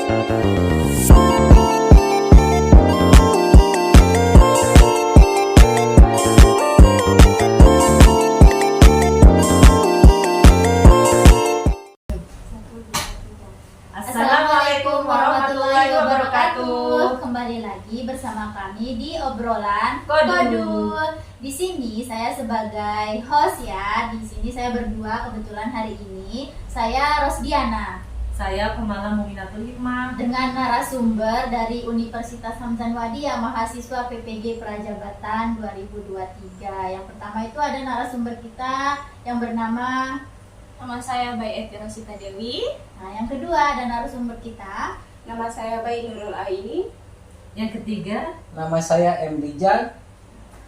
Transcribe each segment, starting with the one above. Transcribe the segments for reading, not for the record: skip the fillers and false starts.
Assalamualaikum warahmatullahi wabarakatuh. Kembali lagi bersama kami di obrolan Kodul. Di sini saya sebagai host ya. Di sini saya berdua kebetulan hari ini. Saya Rosdiana. Saya Kumala Muminatul Hikmah. Dengan narasumber dari Universitas Hamzan Wadia, mahasiswa PPG Prajabatan 2023. Yang pertama itu ada narasumber kita yang bernama Nama saya Bayi Eti Rosita Dewi. Nah, yang kedua ada narasumber kita. Nama saya Bayi Nurul Aini. Yang ketiga, nama saya M. Rijal.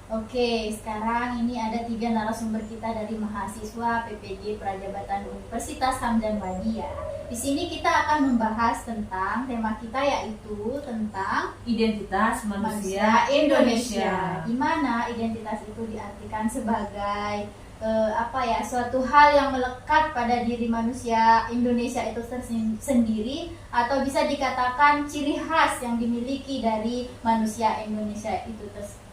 Oke, sekarang ini ada 3 narasumber kita dari mahasiswa PPG Prajabatan Universitas Hamzan Wadia. Di sini kita akan membahas tentang tema kita yaitu tentang identitas manusia Indonesia. Di mana identitas itu diartikan sebagai suatu hal yang melekat pada diri manusia Indonesia itu sendiri, atau bisa dikatakan ciri khas yang dimiliki dari manusia Indonesia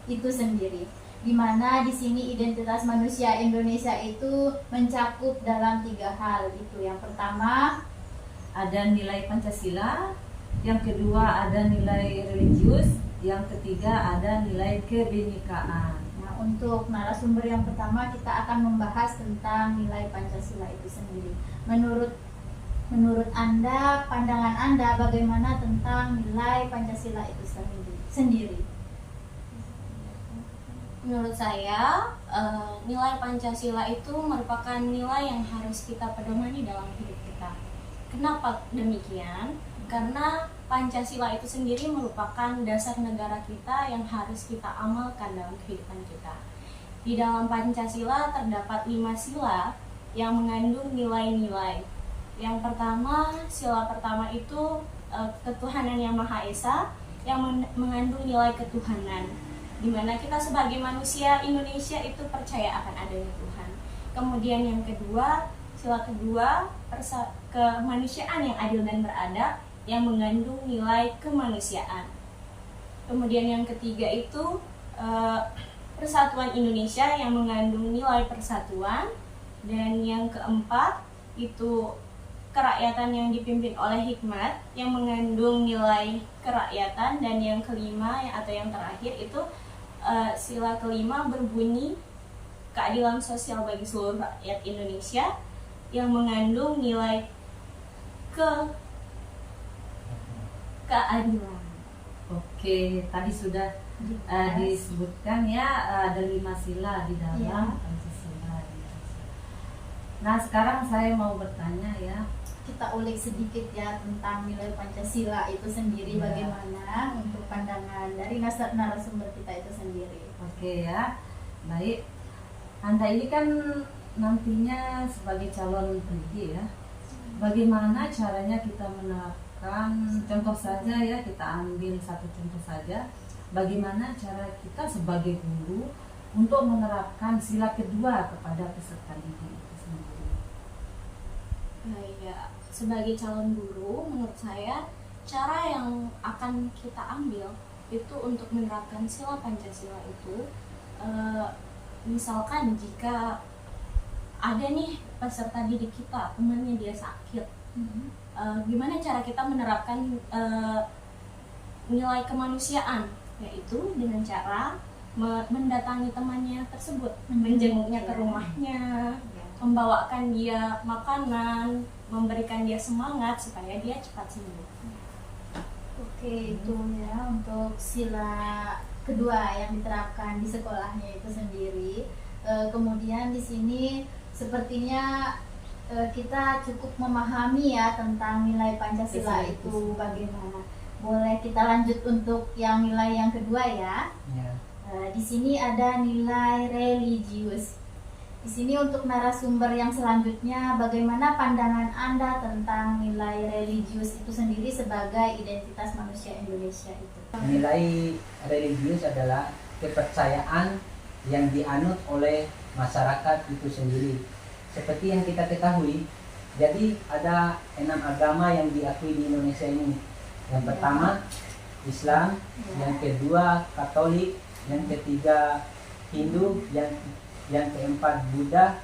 itu sendiri. Di mana di sini identitas manusia Indonesia itu mencakup dalam 3 hal itu. Yang pertama ada nilai Pancasila, yang kedua ada nilai religius, yang ketiga ada nilai kebinekaan. Untuk narasumber yang pertama kita akan membahas tentang nilai Pancasila itu sendiri. Menurut Anda, pandangan Anda bagaimana tentang nilai Pancasila itu sendiri? Menurut saya, nilai Pancasila itu merupakan nilai yang harus kita pedomani dalam hidup kita. Kenapa demikian? Karena Pancasila itu sendiri merupakan dasar negara kita yang harus kita amalkan dalam kehidupan kita. Di dalam Pancasila terdapat 5 sila yang mengandung nilai-nilai. Yang pertama, sila pertama itu ketuhanan yang Maha Esa, yang mengandung nilai ketuhanan, di mana kita sebagai manusia Indonesia itu percaya akan adanya Tuhan. Kemudian yang kedua, sila kedua, kemanusiaan yang adil dan beradab, yang mengandung nilai kemanusiaan. Kemudian yang ketiga itu persatuan Indonesia yang mengandung nilai persatuan. Dan yang keempat itu kerakyatan yang dipimpin oleh hikmat yang mengandung nilai kerakyatan. Dan yang kelima atau yang terakhir itu sila kelima berbunyi keadilan sosial bagi seluruh rakyat Indonesia yang mengandung nilai keadilan. Oke, tadi sudah disebutkan ya, ada 5 sila di dalam Pancasila. Nah, sekarang saya mau bertanya ya. Kita ulik sedikit ya tentang nilai Pancasila itu sendiri, bagaimana untuk pandangan dari narasumber kita itu sendiri. Oke ya, baik. Anda ini kan nantinya sebagai calon pendidik ya. Bagaimana caranya kita menerapkan, contoh saja ya, kita ambil satu contoh saja, bagaimana cara kita sebagai guru untuk menerapkan sila kedua kepada peserta didik itu sendiri. Ya, sebagai calon guru, menurut saya cara yang akan kita ambil itu untuk menerapkan sila Pancasila itu, misalkan jika ada nih peserta didik kita, temannya dia sakit, gimana cara kita menerapkan nilai kemanusiaan, yaitu dengan cara mendatangi temannya tersebut, menjenguknya ke rumahnya, membawakan dia makanan, memberikan dia semangat supaya dia cepat sembuh. Oke, itu ya untuk sila kedua yang diterapkan di sekolahnya itu sendiri. Kemudian di sini sepertinya kita cukup memahami ya tentang nilai Pancasila itu bagaimana. Boleh kita lanjut untuk yang nilai yang kedua ya. Di sini ada nilai religius. Di sini untuk narasumber yang selanjutnya, bagaimana pandangan Anda tentang nilai religius itu sendiri sebagai identitas manusia Indonesia itu? Nilai religius adalah kepercayaan yang dianut oleh masyarakat itu sendiri. Seperti yang kita ketahui, jadi ada 6 agama yang diakui di Indonesia ini. Yang pertama Islam, yang kedua Katolik, yang ketiga Hindu, yang keempat Buddha,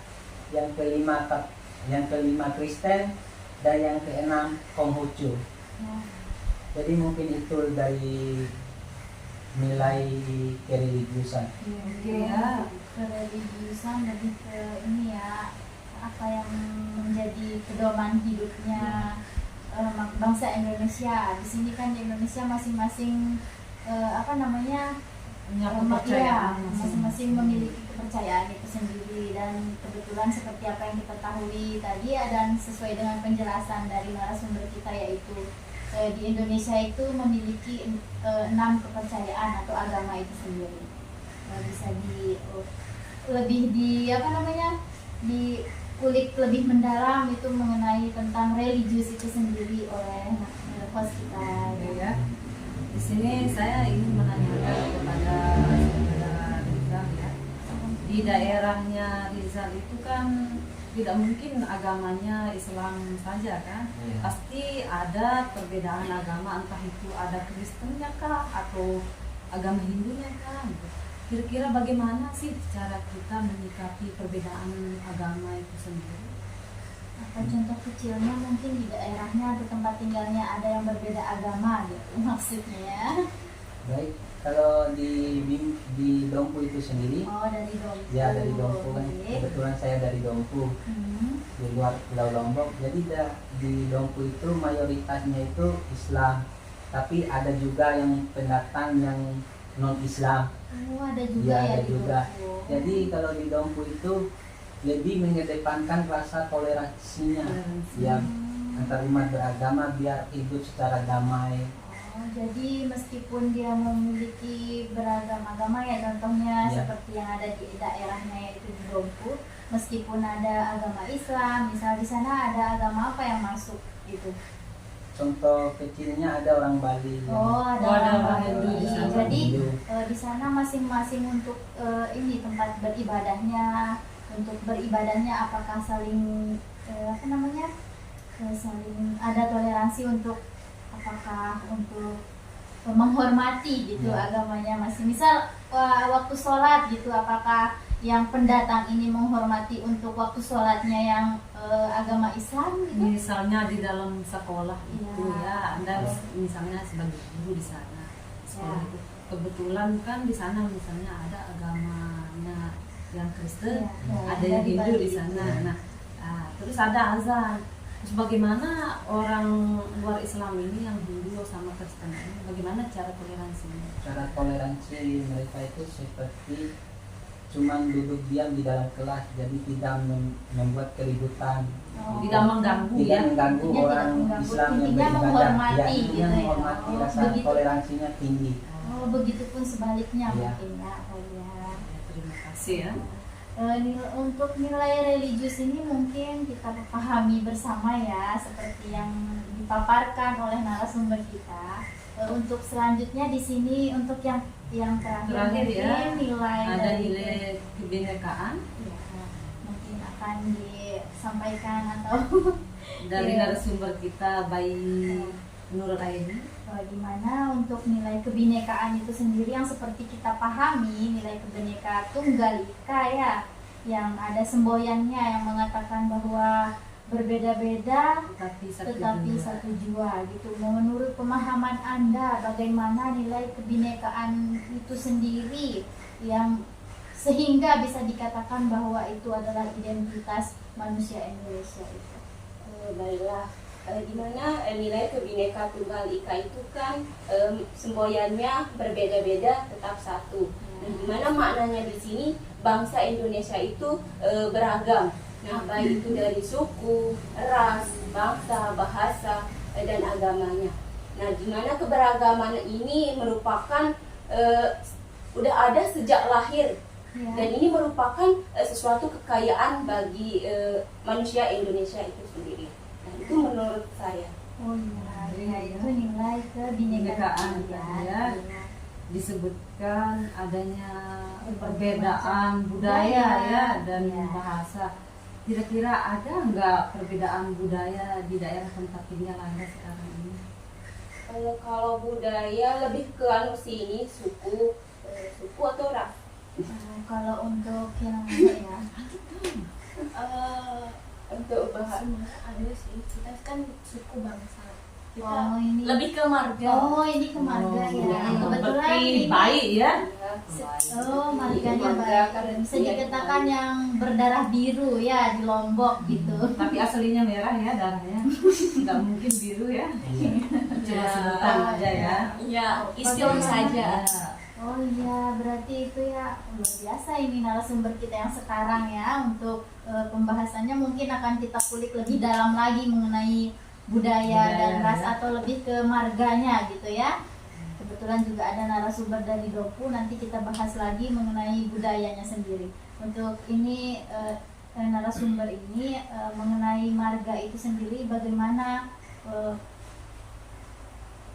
yang kelima Kristen, dan yang keenam Konghucu. Jadi mungkin itu dari nilai kereligiusan. Oke ya. Kereligiusan lebih ke ini ya, apa yang menjadi pedoman hidupnya bangsa Indonesia. Di sini kan di Indonesia masing-masing Punya kepercayaan masing-masing memiliki kepercayaan itu sendiri, dan kebetulan seperti apa yang kita ketahui tadi dan sesuai dengan penjelasan dari narasumber kita, yaitu di Indonesia itu memiliki 6 kepercayaan atau agama itu sendiri. Bisa di kulik lebih mendalam itu mengenai tentang religius itu sendiri oleh host kita. Ya. Di sini saya ingin menanyakan kepada saudara Rizal ya. Di daerahnya Rizal itu kan tidak mungkin agamanya Islam saja kan? Iya. Pasti ada perbedaan agama, entah itu ada Kristennya kah atau agama Hindunya kah? Kira-kira bagaimana sih cara kita menyikapi perbedaan agama itu sendiri? Apa contoh kecilnya mungkin di daerahnya atau tempat tinggalnya ada yang berbeda agama gitu maksudnya. Baik, kalau di Dompu itu sendiri, Oh, dari Dompu. ya dari Dompu kan, Oke. kebetulan saya dari Dompu, di luar Pulau Lombok. Jadi di Dompu itu mayoritasnya itu Islam, tapi ada juga yang pendatang yang non Islam. Oh, ada juga Ya, ya ada di juga. Dompu. Jadi kalau di Dompu itu lebih mengedepankan rasa toleransinya, yang antar umat beragama biar hidup secara damai. Oh, jadi meskipun dia memiliki beragam agama ya, contohnya Ya. seperti yang ada di daerahnya yaitu di Dompu, meskipun ada agama Islam, misal di sana ada agama apa yang masuk gitu. Contoh kecilnya ada orang Bali. Oh, ada Oh, ada orang orang Bali. Hindu di sana. Jadi Hindu. di sana masing-masing untuk ini tempat beribadahnya, apakah saling saling ada toleransi untuk apakah untuk menghormati gitu Ya. agamanya masing. Misal waktu sholat gitu, apakah yang pendatang ini menghormati untuk waktu sholatnya yang agama Islam gitu? Misalnya di dalam sekolah itu Iya. ya, Anda misalnya sebagai guru di sana, sekolah Ya. itu kebetulan kan di sana misalnya ada agamanya yang Kristen, Ya, ada yang dari Hindu Bali. di sana. Nah, terus ada azan. Terus bagaimana orang luar Islam ini yang Hindu sama Kristen ini, bagaimana cara toleransinya? Cara toleransi mereka itu seperti cuman duduk diam di dalam kelas, jadi tidak membuat keributan. Oh. Tidak mengganggu Tidak ya? mengganggu Intinya orang tidak mengganggu. Islam yang Intinya beribadah. menghormati Ya, gitu intinya ya. menghormati, Oh, rasa begitu. toleransinya tinggi. Oh, begitupun sebaliknya Iya. mungkin ya. Oh, ya. Ya, terima kasih ya. Untuk nilai religius ini mungkin kita pahami bersama ya, seperti yang dipaparkan oleh narasumber kita. Untuk selanjutnya di sini untuk yang Terakhir ya, mungkin nilai ada dari nilai kebinekaan ya, mungkin akan disampaikan atau dari Iya. narasumber kita Bayi Nurul Aini. di mana untuk nilai kebinekaan itu sendiri yang seperti kita pahami, nilai kebineka tunggal ika ya, yang ada semboyannya yang mengatakan bahwa berbeda-beda Tetapi tetapi satu jua gitu. Menurut pemahaman Anda, bagaimana nilai kebinekaan itu sendiri yang sehingga bisa dikatakan bahwa itu adalah identitas manusia Indonesia itu? Baiklah, di mana nilai Bhinneka Tunggal Ika itu kan semboyannya berbeda-beda tetap satu. Nah, di mana maknanya di sini bangsa Indonesia itu beragam. Nah, baik itu dari suku, ras, bangsa, bahasa, dan agamanya. Nah, di mana keberagaman ini merupakan udah ada sejak lahir. Ya. Dan ini merupakan sesuatu kekayaan bagi manusia Indonesia itu sendiri. Nah, itu menurut saya. Oh iya, itu nilai kebinekaan ya. Disebutkan adanya perbedaan budaya ya dan Ya. bahasa. Kira-kira ada nggak perbedaan budaya di daerah tempat tinggal Anda sekarang ini? Kalau budaya lebih ke anu sini suku atau ras. Kalau untuk yang ya, Untuk bahasa Sebenarnya ada sih, kita kan suku bangsa. Kita oh ini, lebih ke marga. oh ini ke marga ya. Kebetulan berarti ini, baik ya. oh marganya Marga baik. kan Bisa dikatakan yang berdarah biru ya di Lombok gitu. Tapi aslinya merah ya darahnya, nggak mungkin biru ya. Cuma sebutan aja ya. Ya, istilah saja. Oh iya, berarti itu ya luar biasa ini narasumber kita yang sekarang ya. Untuk pembahasannya mungkin akan kita kulik lebih dalam lagi mengenai budaya dan ras ya. atau lebih ke marganya gitu ya. Kebetulan juga ada narasumber dari Dopu, nanti kita bahas lagi mengenai budayanya sendiri. Untuk ini narasumber ini mengenai marga itu sendiri bagaimana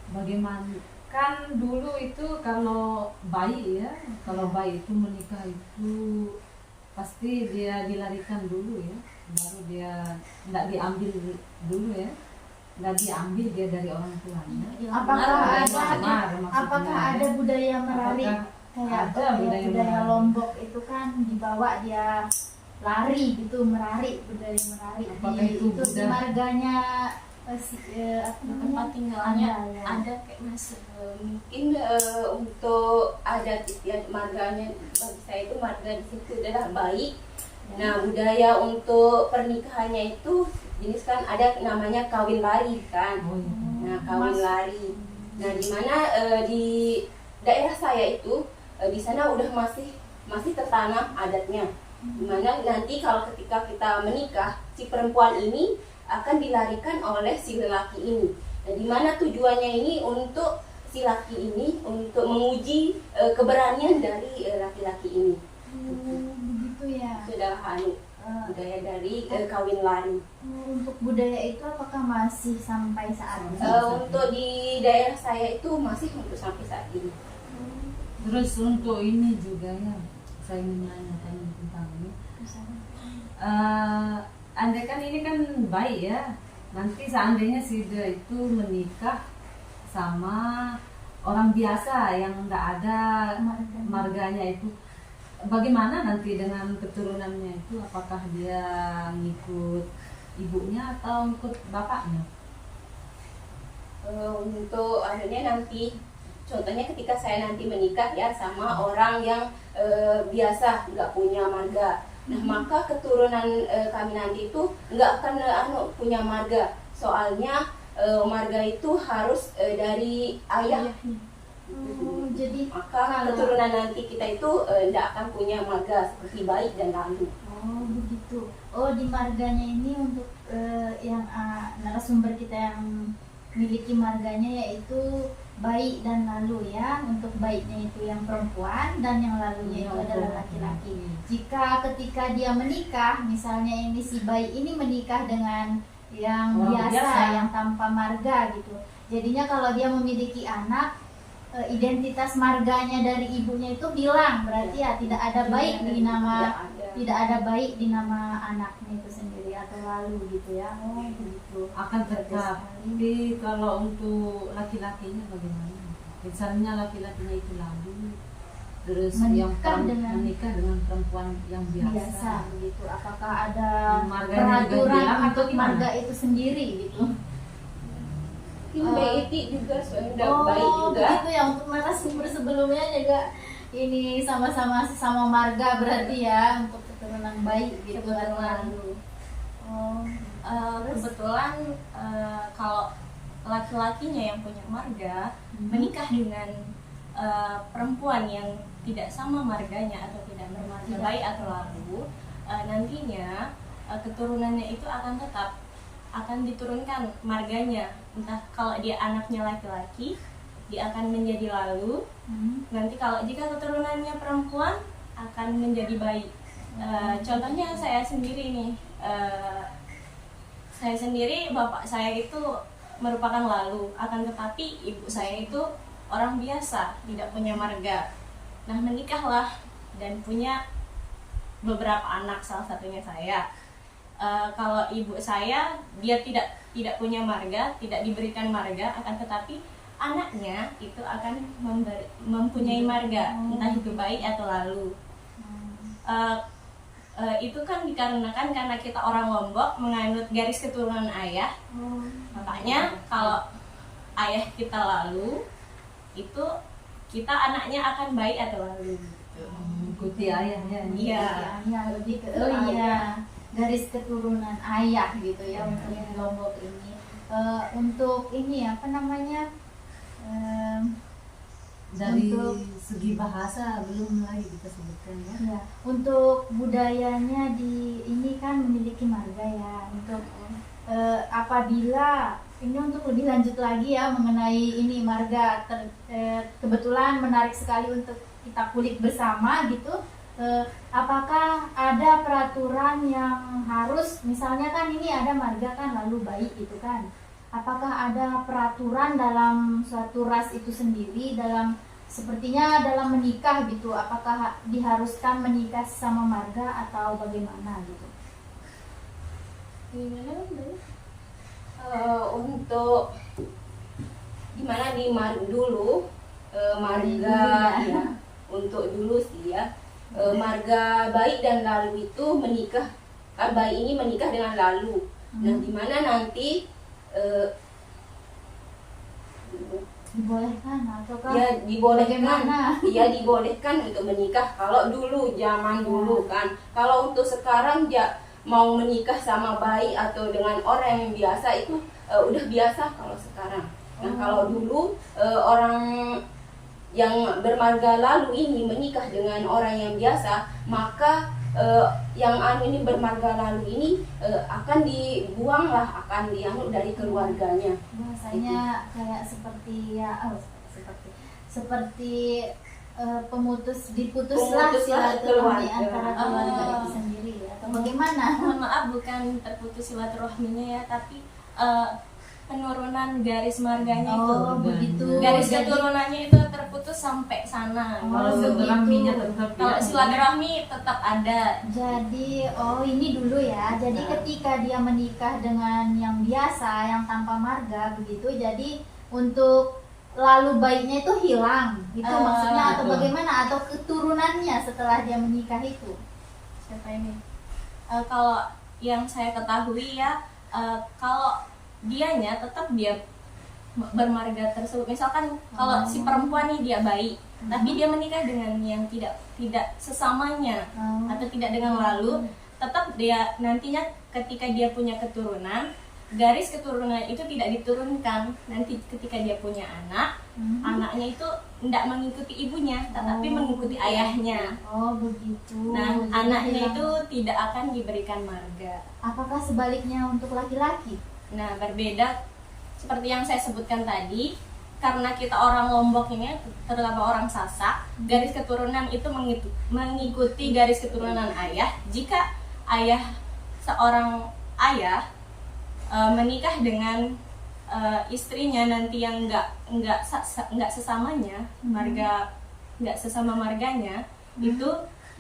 Bagaimana kan dulu itu kalau bayi ya, kalau bayi itu menikah itu pasti dia dilarikan dulu ya, baru dia nggak diambil dulu ya, nggak diambil dia dari orang tuanya. apakah Lamar, ada maksudnya, apakah ya. ada budaya Merari kayak ada budaya budaya Merari? Lombok itu kan dibawa dia lari gitu, Merari, budaya Merari Apakah di itu itu di budaya? marganya apa Tempat namanya tinggalnya Ada, ya. ada kayak masih mungkin untuk adat istiadat marganya bagi saya itu marga di situ adalah baik. Nah, budaya untuk pernikahannya itu jenis kan ada namanya kawin lari kan. Oh, iya. Nah, kawin lari. Nah, di mana di daerah saya itu di sana udah masih tertanam adatnya. Di mana nanti kalau ketika kita menikah, si perempuan ini akan dilarikan oleh si lelaki ini. Nah, di mana tujuannya ini untuk si laki ini untuk menguji keberanian dari laki-laki ini. begitu ya. Itu adalah budaya dari kawin lari. Untuk budaya itu apakah masih sampai saat ini? Untuk di daerah saya itu masih untuk sampai saat ini. Terus untuk ini juga ya, saya ingin menanyakan tentang ini. Andai kan ini kan baik ya, nanti seandainya si dia itu menikah sama orang biasa yang nggak ada marganya itu, bagaimana nanti dengan keturunannya itu? Apakah dia ngikut ibunya atau ngikut bapaknya? Untuk akhirnya nanti contohnya ketika saya nanti menikah ya sama orang yang biasa nggak punya marga, nah maka keturunan kami nanti itu nggak akan punya marga, soalnya marga itu harus dari ayah. Jadi Maka keturunan nanti kita itu tidak akan punya marga seperti baik dan lalu. oh begitu. Oh di marganya ini untuk yang narasumber kita yang miliki marganya yaitu baik dan lalu ya. Untuk baiknya itu yang perempuan dan yang lalunya itu adalah laki-laki. Jika ketika dia menikah, misalnya ini si baik ini menikah dengan yang Orang biasa, biasa. yang tanpa marga gitu. Jadinya kalau dia memiliki anak, identitas marganya dari ibunya itu hilang, berarti ya tidak ada baik di nama, tidak ada baik di nama anaknya itu sendiri atau lalu gitu ya. Oh begitu. Akan tetap. Tapi kalau untuk laki-lakinya bagaimana? Misalnya laki-lakinya itu lalu, terus yang menikah dengan perempuan yang biasa biasa. begitu. Apakah ada Marganya juga peraturan hilang atau untuk gimana? marga itu sendiri gitu? Baik juga sudah baik juga. Begitu ya. Untuk narasumber sebelumnya juga ini sama marga berarti ya, untuk keturunan baik gitu atau lalu. Oh, kebetulan kalau laki-lakinya yang punya marga menikah dengan perempuan yang tidak sama marganya atau tidak bermarga baik atau lalu, nantinya keturunannya itu akan diturunkan marganya. Entah kalau dia anaknya laki-laki, dia akan menjadi lalu. Nanti jika keturunannya perempuan akan menjadi baik. Contohnya saya sendiri nih, saya sendiri bapak saya itu merupakan lalu, akan tetapi ibu saya itu orang biasa, tidak punya marga. Nah, menikahlah dan punya beberapa anak, salah satunya saya. Kalau ibu saya, dia tidak punya marga, tidak diberikan marga, akan tetapi anaknya itu akan mempunyai marga, entah itu baik atau lalu. Itu kan dikarenakan karena kita orang Lombok menganut garis keturunan ayah. Makanya kalau ayah kita lalu, itu kita anaknya akan baik atau lalu. Mengikuti ayahnya. Iya. Ayahnya lebih ke iya, garis keturunan ayah gitu ya untuk di Lombok ini. Untuk ini apa namanya? Dari Untuk- segi bahasa belum lagi kita sebutkan ya. Ya, untuk budayanya di ini kan memiliki marga ya. Untuk apabila ini untuk lebih lanjut lagi ya mengenai ini marga, kebetulan menarik sekali untuk kita kulik bersama gitu. Apakah ada peraturan yang harus, misalnya kan ini ada marga kan lalu baik gitu kan? Apakah ada peraturan dalam suatu ras itu sendiri dalam sepertinya dalam menikah gitu? Apakah diharuskan menikah sama marga atau bagaimana gitu? Gimana, Mbak? Untuk gimana di dulu marga ya, untuk dulu sih ya, marga baik dan lalu itu menikah, kan baik ini menikah dengan lalu. Nah, dimana nanti Dibolehkan ataukah ya dibolehkan, bagaimana? ya dibolehkan untuk menikah kalau dulu zaman dulu kan. Kalau untuk sekarang ya mau menikah sama bayi atau dengan orang yang biasa itu udah biasa kalau sekarang. Nah, kalau dulu orang yang bermarga lalu ini menikah dengan orang yang biasa, maka yang ini bermarga lalu ini akan dibuang lah, akan dianu dari keluarganya. Bahasanya kayak seperti ya, seperti diputuslah Pemutuslah silaturahmi keluarga. antara keluarga itu sendiri atau bagaimana? Mohon maaf, bukan terputus silaturahminya ya, tapi penurunan garis marganya itu. Oh begitu. Garis Jadi- keturunannya itu terputus sampai sana. Oh, Kalau begitu. silaturahminya tetap Kalau ya. silaturahmi tetap ada. Jadi, oh ini dulu ya. Jadi ketika dia menikah dengan yang biasa, yang tanpa marga begitu, jadi untuk lalu baiknya itu hilang, itu maksudnya atau betul. bagaimana? Atau keturunannya setelah dia menikah itu? Siapa ini? Kalau yang saya ketahui ya, kalau dianya tetap dia bermarga tersebut. Misalkan kalau si perempuan nih dia baik, tapi dia menikah dengan yang tidak sesamanya atau tidak dengan lalu, tetap dia nantinya ketika dia punya keturunan, garis keturunan itu tidak diturunkan. Nanti ketika dia punya anak, anaknya itu tidak mengikuti ibunya, tetapi mengikuti ayahnya. Oh begitu. Nah, Jadi anaknya hilang. itu tidak akan diberikan marga. Apakah sebaliknya untuk laki-laki? Nah, berbeda seperti yang saya sebutkan tadi, karena kita orang Lombok ini, terutama orang Sasak, garis keturunan itu mengikuti garis keturunan ayah. Jika seorang ayah menikah dengan istrinya nanti yang nggak sesamanya, marga nggak sesama marganya, itu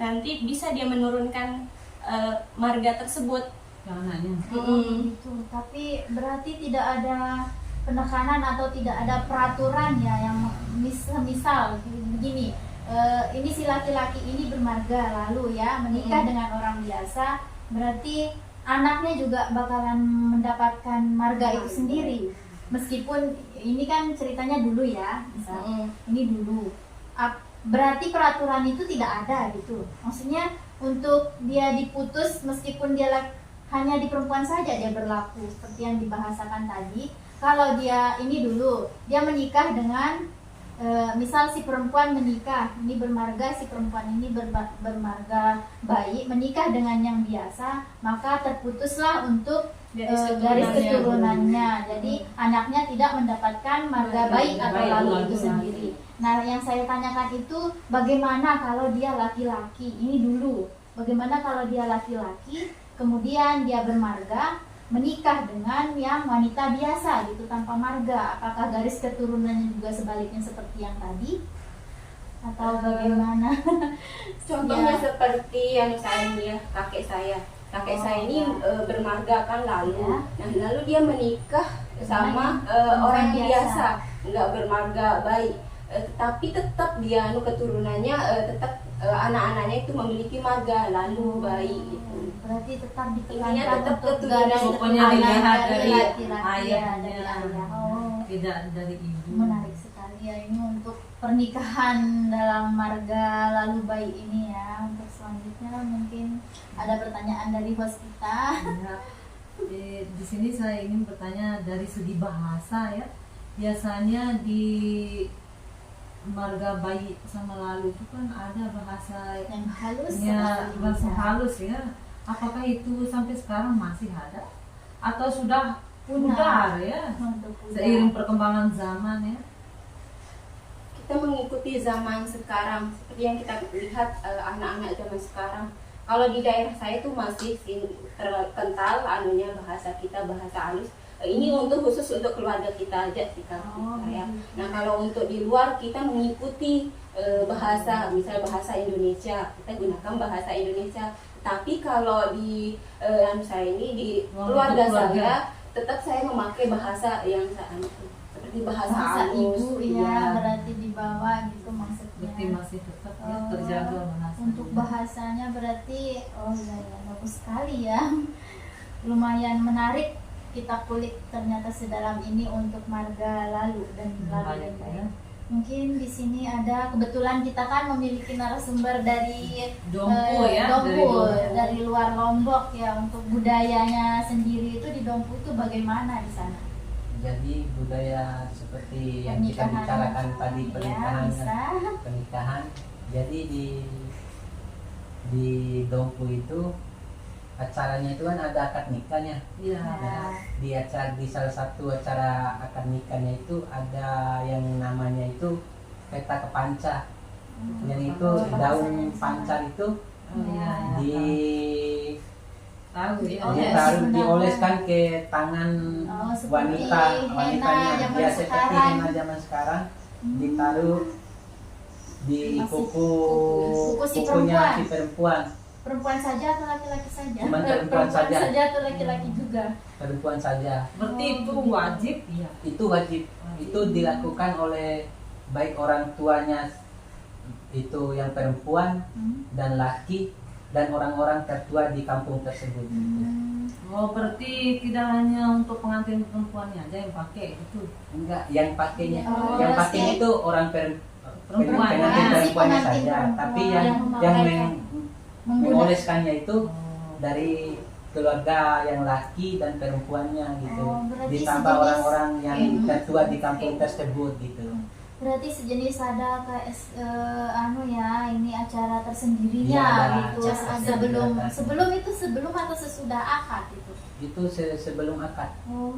nanti bisa dia menurunkan marga tersebut. Anaknya. Gitu. Tapi berarti tidak ada penekanan atau tidak ada peraturan ya yang misal begini. Ini si laki-laki ini bermarga lalu ya menikah dengan orang biasa, berarti anaknya juga bakalan mendapatkan marga itu sendiri. Meskipun ini kan ceritanya dulu ya, misal ini dulu. Berarti peraturan itu tidak ada gitu. Maksudnya untuk dia diputus meskipun dia hanya di perempuan saja dia berlaku seperti yang dibahasakan tadi. Kalau dia ini dulu dia menikah dengan misal si perempuan menikah ini bermarga, si perempuan ini bermarga bayi menikah dengan yang biasa, maka terputuslah untuk garis keturunannya. Jadi anaknya tidak mendapatkan marga baik atau lalu itu sendiri. Nah, yang saya tanyakan itu bagaimana kalau dia laki-laki? Ini dulu. Bagaimana kalau dia laki-laki kemudian dia bermarga menikah dengan yang wanita biasa gitu tanpa marga? Apakah garis keturunannya juga sebaliknya seperti yang tadi? Atau bagaimana? Contohnya Ya. seperti yang saya ini ya, kakek saya. kakek saya ini bermarga kan lalu. Ya. Nah, lalu dia menikah sama Orang orang biasa. biasa, nggak bermarga baik. Tapi tetap dia keturunannya tetap anak-anaknya itu memiliki marga lalu baik gitu. Berarti tetap Intinya ditekankan tetap untuk keturunan. garis Pokoknya keturunan dilihat dari laki-laki ya, ayahnya. dari ayah. Oh, Tidak dari ibu. menarik sekali ya ini untuk pernikahan dalam marga lalu baik ini ya. Untuk selanjutnya mungkin ada pertanyaan dari host kita. Ya, di sini saya ingin bertanya dari segi bahasa ya. Biasanya di marga bayi sama lalu itu kan ada bahasa Yang halus ya, sekali. bahasa halus ya. Apakah itu sampai sekarang masih ada atau sudah pudar ya Untuk pudar. seiring perkembangan zaman ya? Kita mengikuti zaman sekarang seperti yang kita lihat anak-anak zaman sekarang. Kalau di daerah saya itu masih terkental anunya bahasa kita, bahasa halus. Ini untuk khusus untuk keluarga kita aja sih Kak. Ya. Nah, kalau untuk di luar kita mengikuti bahasa, misalnya bahasa Indonesia, kita gunakan bahasa Indonesia. Tapi kalau di saya ini di keluarga saya tetap saya memakai bahasa yang seperti bahasa halus. ibu ya, berarti dibawa gitu maksudnya. Berarti masih tetap ya Oh, terjaga bahasa. Untuk bahasanya berarti ya bagus sekali ya. Lumayan menarik kita kulik ternyata sedalam ini untuk marga lalu dan lalu dan baik. ya. Mungkin di sini ada kebetulan kita kan memiliki narasumber dari Dompu ya, Dompu, dari dari luar Lombok ya. Untuk budayanya sendiri itu di Dompu itu bagaimana di sana? Jadi budaya seperti yang kita Pernikahan. bicarakan tadi, Ya, pernikahan, bisa. pernikahan. Jadi di Dompu itu acaranya itu kan ada akad nikahnya. Iya. Nah, Di salah satu acara akad nikahnya itu ada yang namanya itu peta kepanca. Yang itu daun panca itu Oh, iya, iya. di Tahu ya. dioleskan ke tangan Oh, seperti wanitanya. henna zaman Ya seperti sekarang. henna zaman sekarang ditaruh di Masih kuku kuku si kukunya perempuan. si perempuan. Perempuan saja atau laki-laki saja? Cuman perempuan saja. atau laki-laki juga? Perempuan saja. Berarti Oh, itu begitu. wajib ya. Itu wajib. Itu dilakukan oleh baik orang tuanya itu yang perempuan dan laki dan orang-orang tertua di kampung tersebut. Oh, berarti tidak hanya untuk pengantin perempuannya aja yang pakai itu. Enggak, yang pakainya Oh, yang berarti- pakai itu orang Perempuan. pengantin Si perempuannya pengantin saja, perempuan tapi yang yang memakai- mengoleskannya itu Oh. dari keluarga yang laki dan perempuannya gitu. Oh, berarti Ditambah sejenis- orang-orang yang tertua di kampung tersebut gitu. Berarti sejenis ada kayak ini acara tersendirinya Iya, ada gitu. acara Sebelum tersendiri. sebelum atau sesudah akad itu. Itu sebelum akad. Oh,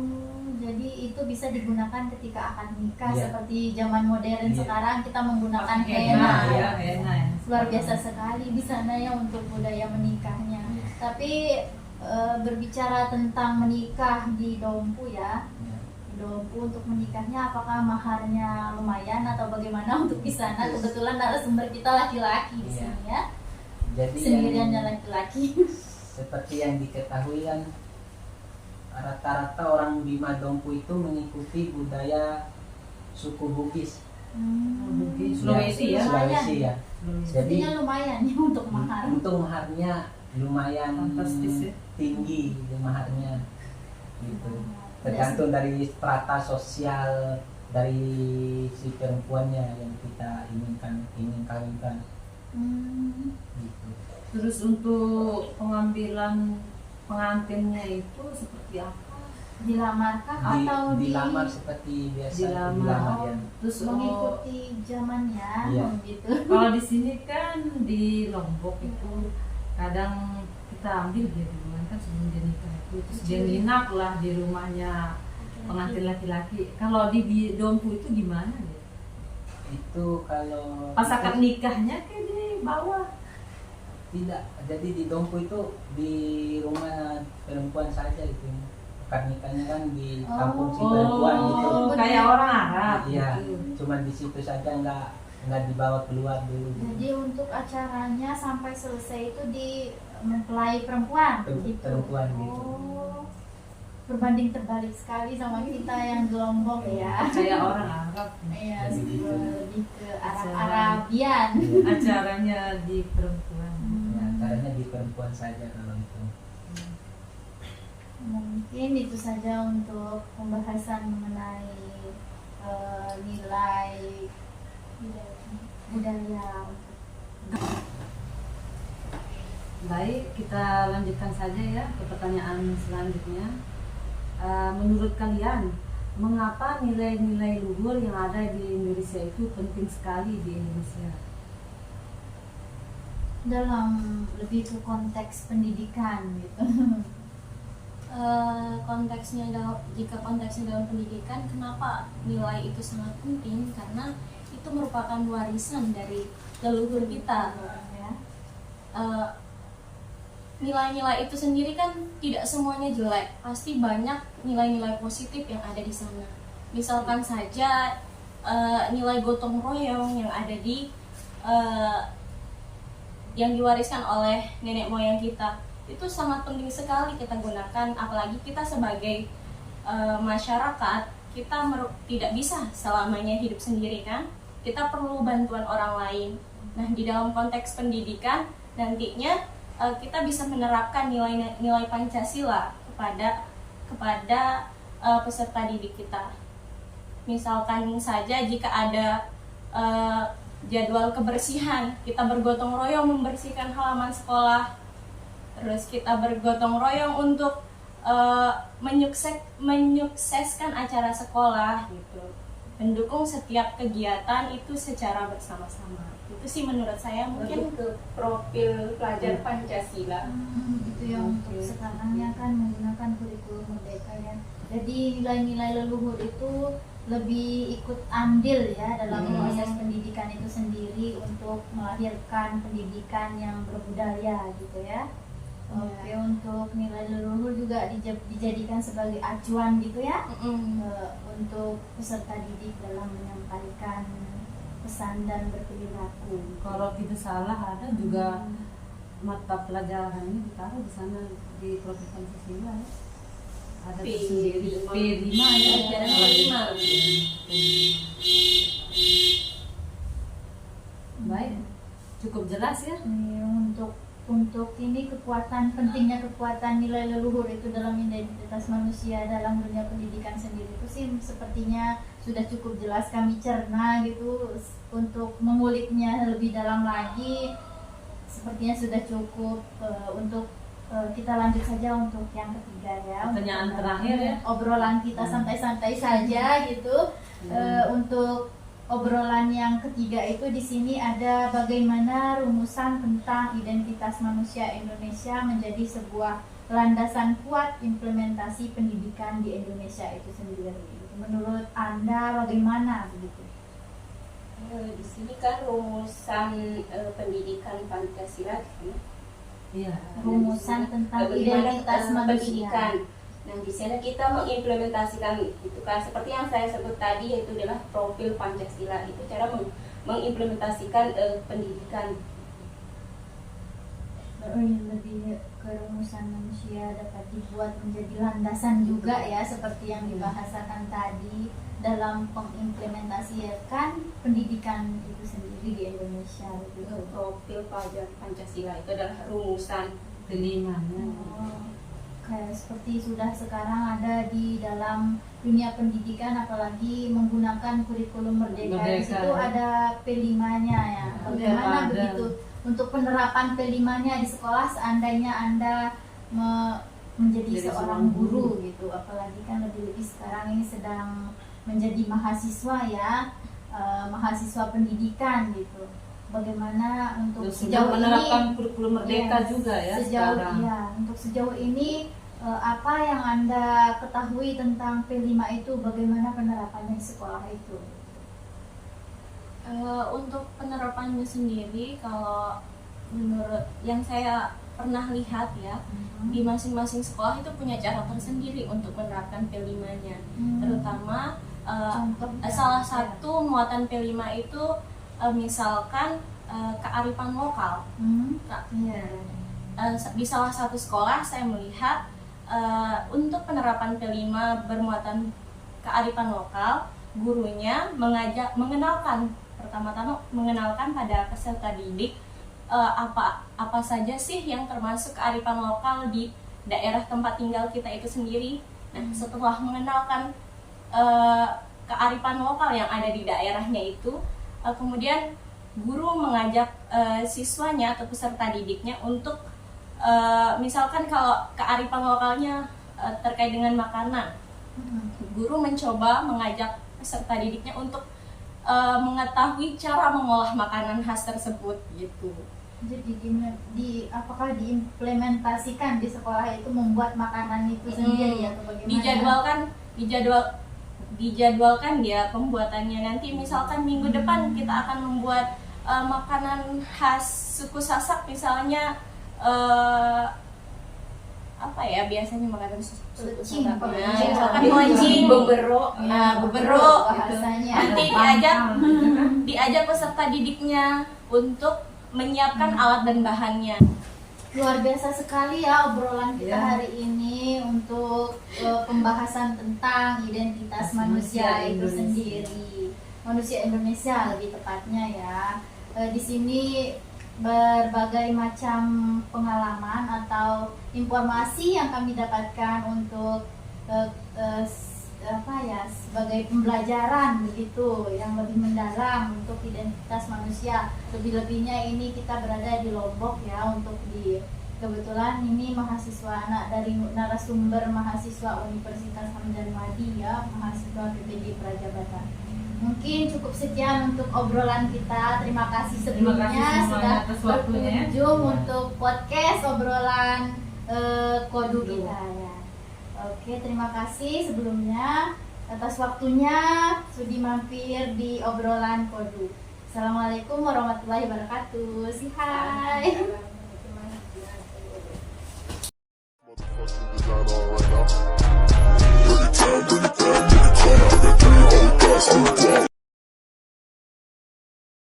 jadi itu bisa digunakan ketika akad nikah Iya. seperti zaman modern Iya. sekarang kita menggunakan Pakai henna. ya, henna ya. Luar biasa sekali di sana ya untuk budaya menikahnya. Tapi berbicara tentang menikah di Dompu ya, Ya. di Dompu untuk menikahnya apakah maharnya lumayan atau bagaimana untuk di sana? Kebetulan narasumber kita laki-laki di Iya. sini ya, Jadi sendiriannya yang, laki-laki. seperti yang diketahui kan rata-rata orang Bima Dompu itu mengikuti budaya suku Bugis. Bugis. Hmm. Sulawesi ya? Sulawesi ya. Jadi Sepertinya lumayan ya untuk mahar. untuk maharnya lumayan Fantastis ya. tinggi maharnya gitu. Tergantung dari strata sosial dari si perempuannya yang kita ingin kawinkan Hmm. gitu. Terus untuk pengambilan pengantinnya itu seperti apa? Dilamarkah atau Dilamar seperti biasa Dilamar. ya. Terus mengikuti zamannya Iya. gitu. kalau di sini kan di Lombok itu kadang kita ambil dia duluan kan sebelum dia nikah itu, terus dia nginap lah di rumahnya pengantin laki-laki. Kalau di Dompu itu gimana ya? Itu kalau Pas akad nikahnya kayak di bawah. tidak, jadi di Dompu itu di rumah perempuan saja itu. Akad nikahnya kan di kampung si perempuan gitu. Oh, kayak orang Arab. Iya, gitu. cuma di situ saja nggak dibawa keluar dulu. Gitu. Jadi untuk acaranya sampai selesai itu di mempelai perempuan gitu. Perempuan gitu. Oh, berbanding terbalik sekali sama kita yang di Lombok ya. Kayak orang Arab. Iya, lebih ke Acara. Arab-Arabian. Acaranya di perempuan. Ya, caranya di perempuan saja kalau itu. Mungkin itu saja untuk pembahasan mengenai nilai budaya. Baik, kita lanjutkan saja ya ke pertanyaan selanjutnya. Menurut kalian, mengapa nilai-nilai luhur yang ada di Indonesia itu penting sekali di Indonesia? Dalam lebih ke konteks pendidikan gitu. Jika konteksnya dalam pendidikan, kenapa nilai itu sangat penting? Karena itu merupakan warisan dari leluhur kita. Ya. Nilai-nilai itu sendiri kan tidak semuanya jelek, pasti banyak nilai-nilai positif yang ada di sana. Misalkan saja nilai gotong royong yang ada di yang diwariskan oleh nenek moyang kita, itu sangat penting sekali kita gunakan. Apalagi kita sebagai masyarakat, kita tidak bisa selamanya hidup sendiri kan, kita perlu bantuan orang lain. Nah, di dalam konteks pendidikan nantinya kita bisa menerapkan nilai Pancasila kepada peserta didik kita. Misalkan saja jika ada jadwal kebersihan, kita bergotong royong membersihkan halaman sekolah, terus kita bergotong royong untuk menyukseskan acara sekolah gitu, mendukung setiap kegiatan itu secara bersama-sama. Itu sih menurut saya mungkin Mungkin ke profil pelajar Pancasila. Itu ya untuk sekarang ya kan menggunakan kurikulum merdeka ya. Jadi nilai-nilai leluhur itu lebih ikut andil ya dalam proses pendidikan itu sendiri untuk melahirkan pendidikan yang berbudaya gitu ya. Oke, untuk nilai leluhur juga dijadikan sebagai acuan gitu ya, untuk peserta didik dalam menyampaikan pesan dan berperilaku. Kalau tidak salah ada juga mata pelajaran ini ditaruh di sana di profil Pancasila ya. Ada tersendiri P5 ya. Pelajaran Baik, cukup jelas ya. Iya, untuk ini pentingnya kekuatan nilai leluhur itu dalam identitas manusia dalam dunia pendidikan sendiri itu sih sepertinya sudah cukup jelas kami cerna gitu. Untuk menguliknya lebih dalam lagi sepertinya sudah cukup. Untuk kita lanjut saja untuk yang ketiga ya. Pertanyaan Untuk terakhir ya. obrolan kita santai-santai saja gitu. Untuk obrolan yang ketiga itu di sini ada bagaimana rumusan tentang identitas manusia Indonesia menjadi sebuah landasan kuat implementasi pendidikan di Indonesia itu sendiri. Menurut Anda bagaimana begitu? Di sini kan rumusan pendidikan Pancasila kan? Iya. Rumusan tentang Bagaimana, identitas manusia. pendidikan. Nah, di sana kita mengimplementasikan itu kan seperti yang saya sebut tadi, yaitu adalah profil Pancasila. Itu cara mengimplementasikan pendidikan. Lebih ke rumusan manusia dapat dibuat menjadi landasan juga ya, seperti yang dibahasakan tadi dalam mengimplementasikan pendidikan itu sendiri di Indonesia gitu. Profil pelajar Pancasila itu adalah rumusan. Telimanya. Kayak seperti sudah sekarang ada di dalam dunia pendidikan, apalagi menggunakan kurikulum merdeka. Di situ ada P5-nya ya. Bagaimana begitu untuk penerapan P5-nya di sekolah seandainya Anda menjadi seorang guru gitu, apalagi kan lebih-lebih sekarang ini sedang menjadi mahasiswa ya, mahasiswa pendidikan gitu. Bagaimana untuk sejauh menerapkan ini kurikulum merdeka juga ya sekarang. Untuk sejauh ini apa yang Anda ketahui tentang P5 itu, bagaimana penerapannya di sekolah itu? Untuk penerapannya sendiri, kalau menurut yang saya pernah lihat ya, di masing-masing sekolah itu punya cara tersendiri untuk menerapkan P5-nya. Terutama salah satu muatan P5 itu misalkan kearifan lokal. di salah satu sekolah saya melihat untuk penerapan P5 bermuatan kearifan lokal, gurunya pertama-tama mengenalkan pada peserta didik apa saja sih yang termasuk kearifan lokal di daerah tempat tinggal kita itu sendiri. Nah, setelah mengenalkan kearifan lokal yang ada di daerahnya itu, kemudian guru mengajak siswanya atau peserta didiknya untuk misalkan kalau kearifan lokalnya terkait dengan makanan, guru mencoba mengajak peserta didiknya untuk mengetahui cara mengolah makanan khas tersebut gitu. Jadi apakah diimplementasikan di sekolah itu membuat makanan itu sendiri atau bagaimana? Dijadwalkan dia pembuatannya. Nanti misalkan minggu depan kita akan membuat makanan khas suku Sasak, misalnya apa ya biasanya makanan suku Sasak. Misalkan moncing, bebero, bahasanya. Nanti diajak peserta didiknya untuk menyiapkan alat dan bahannya. Luar biasa sekali ya obrolan kita hari ini untuk pembahasan tentang identitas manusia itu sendiri, manusia Indonesia lebih tepatnya ya. Di sini berbagai macam pengalaman atau informasi yang kami dapatkan untuk sebagai pembelajaran begitu yang lebih mendalam untuk identitas manusia. Lebih-lebihnya ini kita berada di Lombok ya, untuk kebetulan ini mahasiswa dari narasumber mahasiswa Universitas Hamdan Madi ya, mahasiswa PPD Prajabatan. Mungkin cukup sekian untuk obrolan kita. Terima kasih sebelumnya sudah berkunjung untuk podcast obrolan kodu kita ya. Oke, terima kasih sebelumnya atas waktunya sudi mampir di obrolan kodu. Assalamualaikum warahmatullahi wabarakatuh. Say hi.